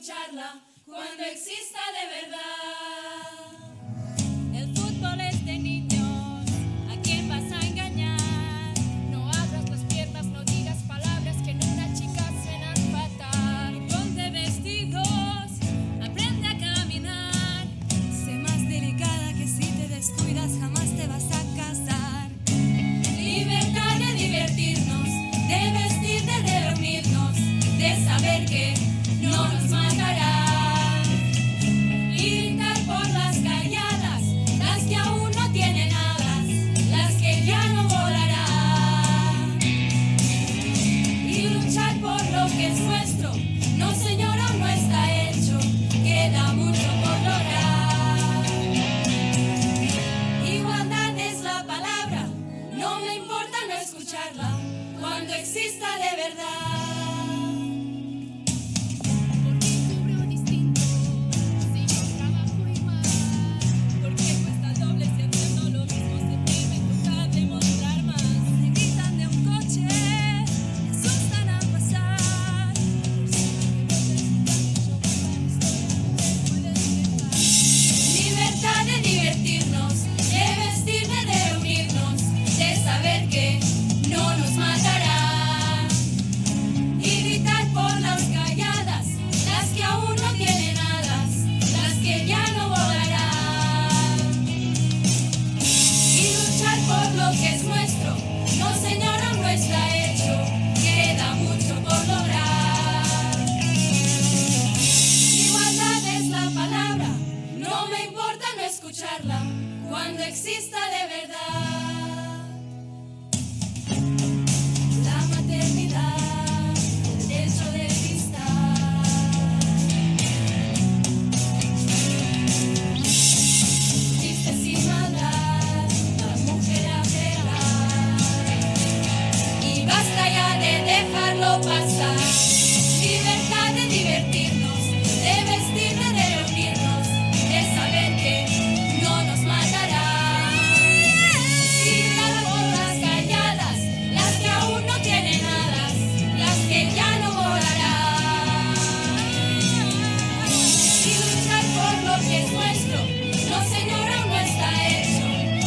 escucharla cuando exista de verdad. El fútbol es de niños, ¿a quién vas a engañar? No abras las piernas, no digas palabras que en una chica suenan fatal. Ponte vestidos, aprende a caminar. Sé más delicada que si te descuidas jamás te vas a casar. Libertad de divertirnos, de vestir, de reunirnos, de saber que no nos matará. Y gritar por las calladas, las que aún no tienen alas, las que ya no volarán. Y luchar por lo que es nuestro, no señor, aún no está hecho, queda mucho por lograr. Igualdad es la palabra, no me importa no escucharla, cuando exista de verdad. Porque cubro un instinto, si yo trabajo igual. Porque cuesta el doble si haciendo lo mismo se te toca demostrar más. Se gritan de un coche, me asustan al pasar. Libertad de divertirnos, de vestir, de reunirnos, de saber que no nos matarán. Y gritar por las calladas, las que aún no tienen alas, las que ya no volarán. Y luchar por lo que es nuestro, no señor, aún no está hecho, queda mucho por lograr. Igualdad es la palabra, no me importa no escucharla, cuando exista de verdad. La maternidad, el techo de cristal. Chistes sin maldad, la mujer a pegar. Y basta ya de dejarlo pasar. Libertad de divertirnos, de vestir, de reunirnos, de saber que no nos matarán. Y dar por las calladas, las que aún no tienen alas, las que ya no volarán. Y luchar por lo que es nuestro, no señor, aún no está hecho,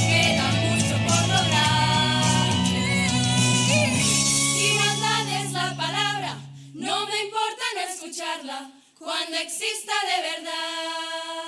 queda mucho por lograr. Igualdad es la palabra, no me importa no escucharla, cuando exista de verdad.